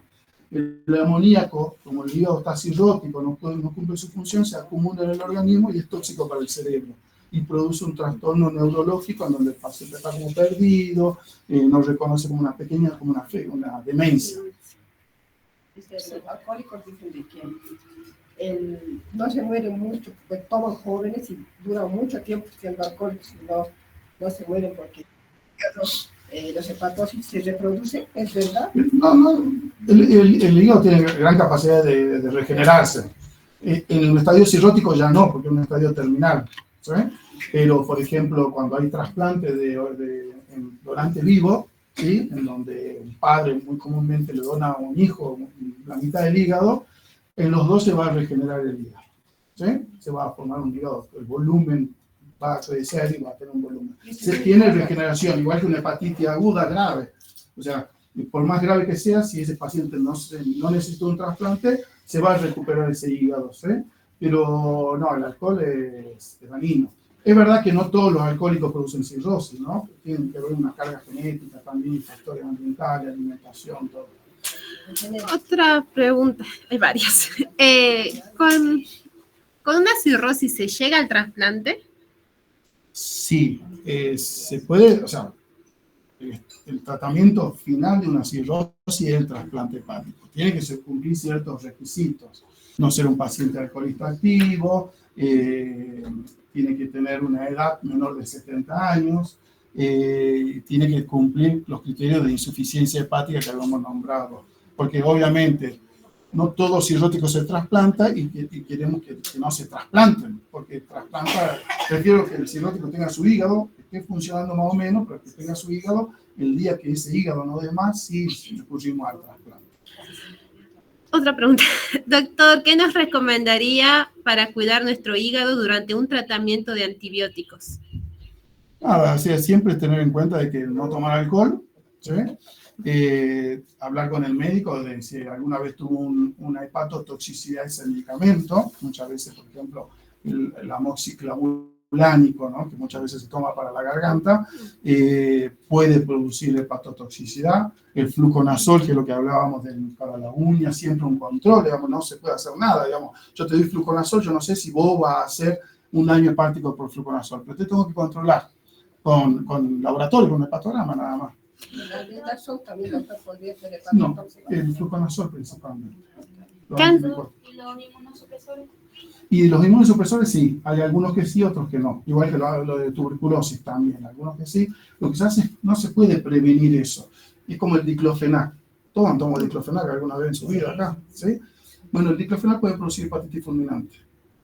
El amoníaco, como el hígado está cirrótico, no cumple su función, se acumula en el organismo y es tóxico para el cerebro. y produce un trastorno neurológico en donde el paciente está como perdido, no reconoce como una pequeña, como una demencia. Los alcohólicos dicen de que no se mueren mucho, porque toman jóvenes y duran mucho tiempo siendo alcohólicos, no se mueren porque los hepatosis se reproducen, ¿es verdad? No, el hígado tiene gran capacidad de regenerarse. En un estadio cirrótico ya no, porque es un estadio terminal, ¿sí? Pero, por ejemplo, cuando hay trasplante de donante vivo, ¿sí? En donde un padre muy comúnmente le dona a un hijo la mitad del hígado, en los dos se va a regenerar el hígado, ¿sí? Se va a formar un hígado, el volumen va a crecer y va a tener un volumen. Se tiene regeneración, igual que una hepatitis aguda grave. O sea, por más grave que sea, si ese paciente no necesita un trasplante, se va a recuperar ese hígado, ¿sí? Pero no, el alcohol es dañino. Es verdad que no todos los alcohólicos producen cirrosis, ¿no? Tienen que ver una carga genética también, factores ambientales, alimentación, todo. Otra pregunta, hay varias. ¿Con una cirrosis se llega al trasplante? Sí, se puede, o sea, el tratamiento final de una cirrosis es el trasplante hepático. Tiene que cumplir ciertos requisitos. No ser un paciente alcoholista activo, tiene que tener una edad menor de 70 años, tiene que cumplir los criterios de insuficiencia hepática que habíamos nombrado. Porque obviamente no todo cirrótico se trasplanta y queremos que no se trasplanten, porque prefiero que el cirrótico tenga su hígado, que esté funcionando más o menos, pero que tenga su hígado, el día que ese hígado no dé más, sí recurrimos al trasplante. Otra pregunta. Doctor, ¿qué nos recomendaría para cuidar nuestro hígado durante un tratamiento de antibióticos? Nada, o sea, siempre tener en cuenta de que no tomar alcohol, ¿sí? Hablar con el médico de si alguna vez tuvo una hepatotoxicidad de ese medicamento, muchas veces, por ejemplo, el amoxiclavulánico, ¿no? Que muchas veces se toma para la garganta, puede producir hepatotoxicidad. El fluconazol, que es lo que hablábamos para la uña, siempre un control, digamos, no se puede hacer nada, digamos, yo te doy fluconazol, yo no sé si vos vas a hacer un daño hepático por fluconazol, pero te tengo que controlar con laboratorio, con hepatograma nada más. No, el fluconazol principalmente. ¿Y los inmunosupresores? Y los inmunosupresores sí, hay algunos que sí, otros que no. Igual que lo de tuberculosis también, algunos que sí. Lo que se hace es no se puede prevenir eso. Es como el diclofenac. Todos han tomado diclofenac alguna vez en su vida acá, ¿sí? Bueno, el diclofenac puede producir hepatitis fulminante,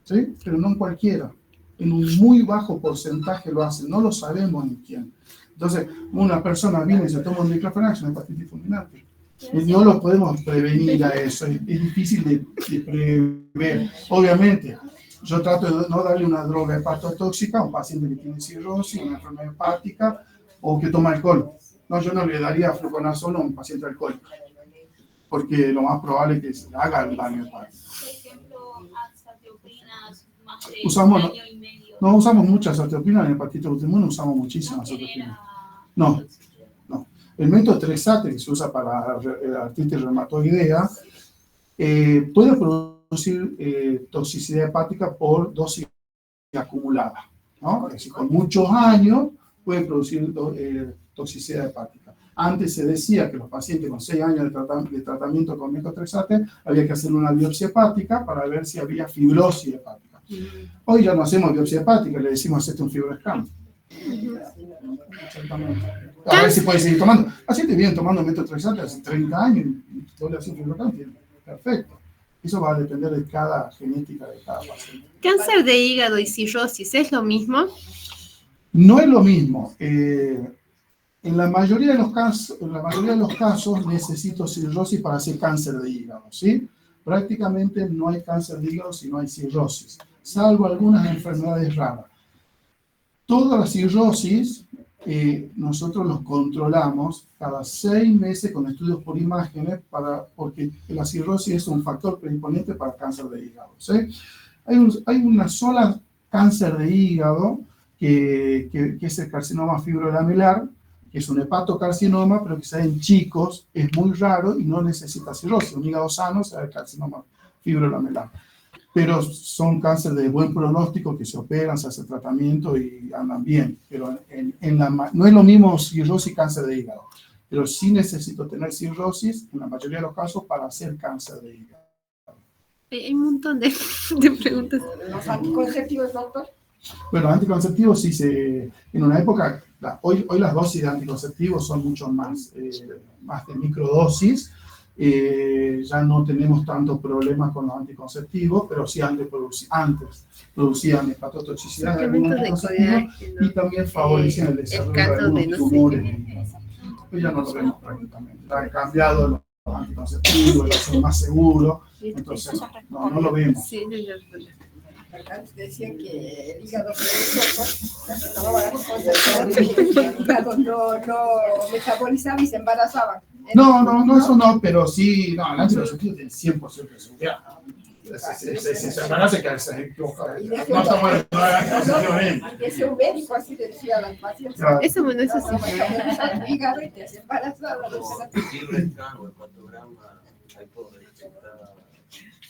¿sí? Pero no en cualquiera. En un muy bajo porcentaje lo hace, no lo sabemos en quién. Entonces, una persona viene y se toma un diclofenac, es una hepatitis fulminante. Y no lo podemos prevenir a eso, es difícil de prever. Obviamente, yo trato de no darle una droga hepatotóxica a un paciente que tiene cirrosis, una enfermedad hepática o que toma alcohol. No, yo no le daría fluconazol a un paciente alcohólico, porque lo más probable es que se haga el daño hepático. Por ejemplo, azatioprinas más de Usamos, un año y medio. No usamos muchas azatioprinas, en hepatitis autoinmune usamos muchísimas azatioprinas. No. El metotrexate, que se usa para artritis reumatoidea, puede producir toxicidad hepática por dosis acumulada, ¿no? Es decir, con muchos años puede producir toxicidad hepática. Antes se decía que los pacientes con 6 años de tratamiento con metotrexate había que hacer una biopsia hepática para ver si había fibrosis hepática. Hoy ya no hacemos biopsia hepática, le decimos hacerte un fibroscan. Exactamente. A ver si puede seguir tomando. Pacientes vienen tomando metotrexate hace 30 años y todo le hace un fibroscan. Perfecto. Eso va a depender de cada genética de cada paciente. ¿Cáncer de hígado y cirrosis es lo mismo? No es lo mismo. En la mayoría de los casos necesito cirrosis para hacer cáncer de hígado, ¿sí? Prácticamente no hay cáncer de hígado si no hay cirrosis, salvo algunas enfermedades raras. Toda la cirrosis nosotros los controlamos cada 6 meses con estudios por imágenes porque la cirrosis es un factor predisponente para cáncer de hígado, ¿sí? Hay una sola cáncer de hígado que es el carcinoma fibrolamelar, que es un hepatocarcinoma, pero que se da en chicos, es muy raro y no necesita cirrosis. Un hígado sano se da el carcinoma fibrolamelar. pero son cánceres de buen pronóstico que se operan, se hace tratamiento y andan bien. Pero no es lo mismo cirrosis y cáncer de hígado, pero sí necesito tener cirrosis en la mayoría de los casos para hacer cáncer de hígado. Hay un montón de preguntas. ¿Los anticonceptivos, doctor? Bueno, anticonceptivos sí en una época, hoy las dosis de anticonceptivos son mucho más de microdosis. Ya no tenemos tantos problemas con los anticonceptivos, pero sí antes producían hepatotoxicidad y también favorecían el desarrollo de algunos tumores. Hoy ya no lo vemos prácticamente. Han cambiado los anticonceptivos, son más seguros, entonces no lo vemos. Sí, Acá decían que el hígado el hígado no metabolizaba y se embarazaba. No, eso no, pero sí, no, el anticonceptivo tiene 100% de seguridad. Se embaraza que se equivoca. No está bueno, no haga Ese un médico así le decía a las pacientes. Eso, bueno, eso sí. El hígado y te hace embarazada.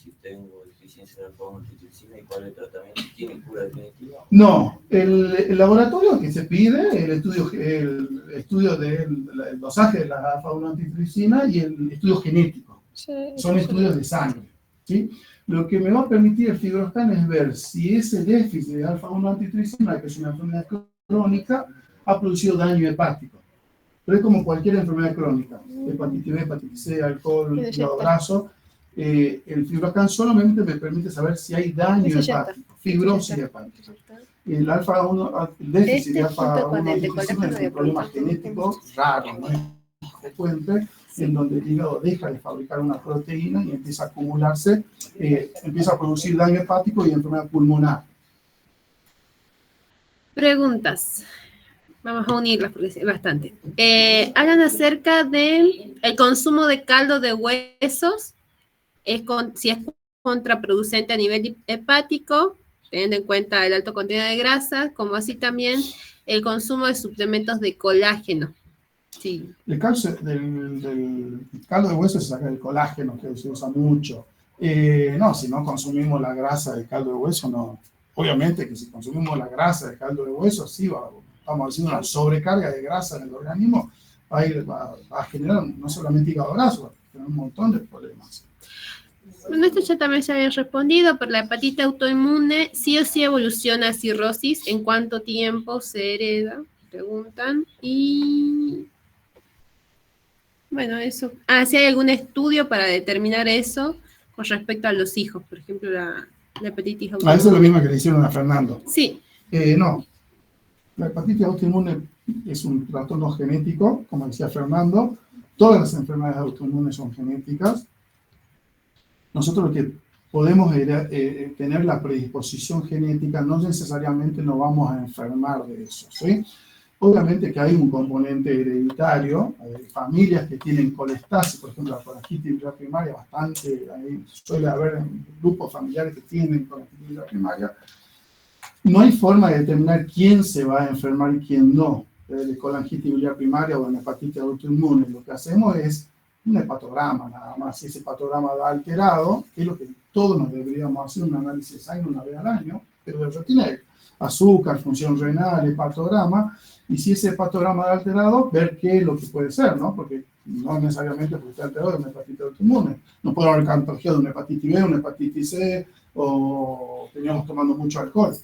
Si tengo deficiencia de alfa-1-antitrisina y cuál es el tratamiento, ¿tiene cura definitiva? No, el laboratorio que se pide, el estudio del dosaje de la alfa-1-antitrisina y el estudio genético. Son estudios de sangre, ¿sí? Lo que me va a permitir el FibroScan es ver si ese déficit de alfa-1-antitrisina, que es una enfermedad crónica, ha producido daño hepático. Pero es como cualquier enfermedad crónica, hepatitis B, hepatitis C, alcohol, hígado graso. El FibroScan solamente me permite saber si hay daño hepático, fibrosis hepática. El déficit de alfa-1-antitrisina es un problema genético raro, no es frecuente, en donde el hígado deja de fabricar una proteína y empieza a acumularse, empieza a producir daño hepático y enfermedad pulmonar. Preguntas. Vamos a unirlas porque es bastante. Hablan acerca del consumo de caldo de huesos, si es contraproducente a nivel hepático, teniendo en cuenta el alto contenido de grasa, como así también el consumo de suplementos de colágeno. Sí. Del caldo de hueso se saca el colágeno, que se usa mucho. No, si no consumimos la grasa del caldo de hueso, no. Obviamente que si consumimos la grasa del caldo de hueso, sí, estamos haciendo una sobrecarga de grasa en el organismo, va a generar no solamente hígado graso, va a tener un montón de problemas. Bueno, esto ya también se había respondido, pero la hepatitis autoinmune sí o sí evoluciona a cirrosis. ¿En cuánto tiempo se hereda? Preguntan. Y bueno, eso. Si hay algún estudio para determinar eso con respecto a los hijos, por ejemplo, la hepatitis autoinmune. Eso es lo mismo que le hicieron a Fernando. Sí. No. La hepatitis autoinmune es un trastorno genético, como decía Fernando. Todas las enfermedades autoinmunes son genéticas. Nosotros lo que podemos tener la predisposición genética, no necesariamente nos vamos a enfermar de eso, ¿sí? Obviamente que hay un componente hereditario, familias que tienen colestasis, por ejemplo, la colangitis biliar primaria, bastante, suele haber grupos familiares que tienen colangitis biliar primaria. No hay forma de determinar quién se va a enfermar y quién no, de colangitis biliar primaria o de hepatitis autoinmune. Lo que hacemos es un hepatograma nada más. Si ese hepatograma da alterado, que es lo que todos nos deberíamos hacer, un análisis de sangre una vez al año, pero de rutina, azúcar, función renal, hepatograma, y si ese hepatograma da alterado, ver qué es lo que puede ser, ¿no? Porque no necesariamente porque esté alterado de una hepatitis autoinmune. No puede haber contagiado de una hepatitis B, una hepatitis C, o teníamos tomando mucho alcohol.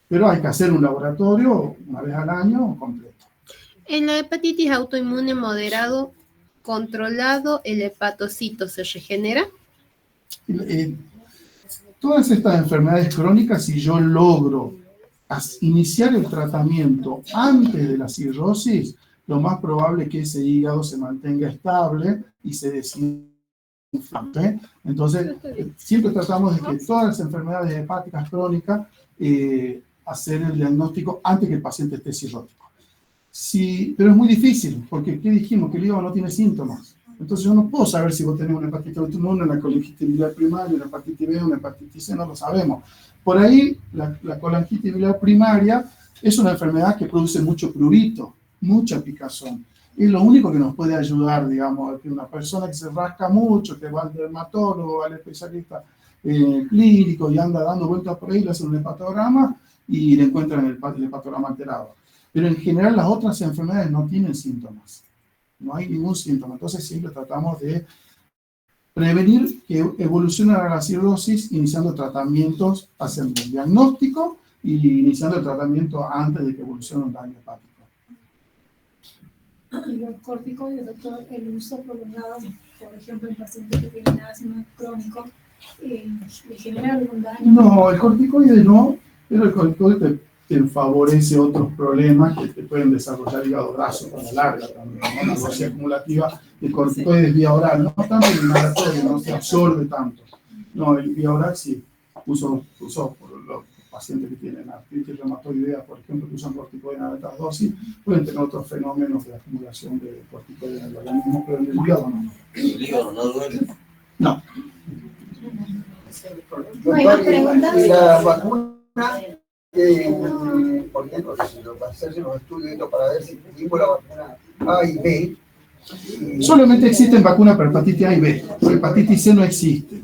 Pero hay que hacer un laboratorio una vez al año completo. En la hepatitis autoinmune moderado controlado, ¿el hepatocito se regenera? Todas estas enfermedades crónicas, si yo logro iniciar el tratamiento antes de la cirrosis, lo más probable es que ese hígado se mantenga estable y se desinflame. Entonces, siempre tratamos de que todas las enfermedades hepáticas crónicas, hacer el diagnóstico antes que el paciente esté cirrótico. Sí, pero es muy difícil, porque ¿qué dijimos? Que el hígado no tiene síntomas. Entonces yo no puedo saber si vos tenés una hepatitis autoinmune, una colangitis biliar primaria, una hepatitis B, una hepatitis C, no lo sabemos. Por ahí, la colangitis biliar primaria es una enfermedad que produce mucho prurito, mucha picazón. Es lo único que nos puede ayudar, digamos, que una persona que se rasca mucho, que va al dermatólogo, al especialista, clínico y anda dando vueltas por ahí, le hacen un hepatograma y le encuentran el hepatograma alterado. Pero en general las otras enfermedades no tienen síntomas. No hay ningún síntoma. Entonces siempre tratamos de prevenir que evolucione a la cirrosis iniciando tratamientos, haciendo el diagnóstico y iniciando el tratamiento antes de que evolucione un daño hepático. Y los corticoides, doctor, el uso prolongado, por ejemplo, en pacientes que tienen asma crónico, ¿le genera algún daño? No, el corticoide no, pero el corticoide te favorece otros problemas que te pueden desarrollar hígado graso para larga también, ¿no? Una dosis acumulativa de corticoides vía oral, no tanto el inhalatorio, no se absorbe tanto. No, el vía oral sí, uso por los pacientes que tienen artritis reumatoidea, por ejemplo, que usan corticoides en altas dosis, pueden tener otros fenómenos de acumulación de corticoides en el organismo, pero en el hígado no. ¿El hígado no duele? No. ¿No hay más preguntas? Y la vacuna, por ejemplo, para hacerse los estudios para ver si tuvimos la vacuna A y B. Solamente existen vacunas para hepatitis A y B. Hepatitis C no existe.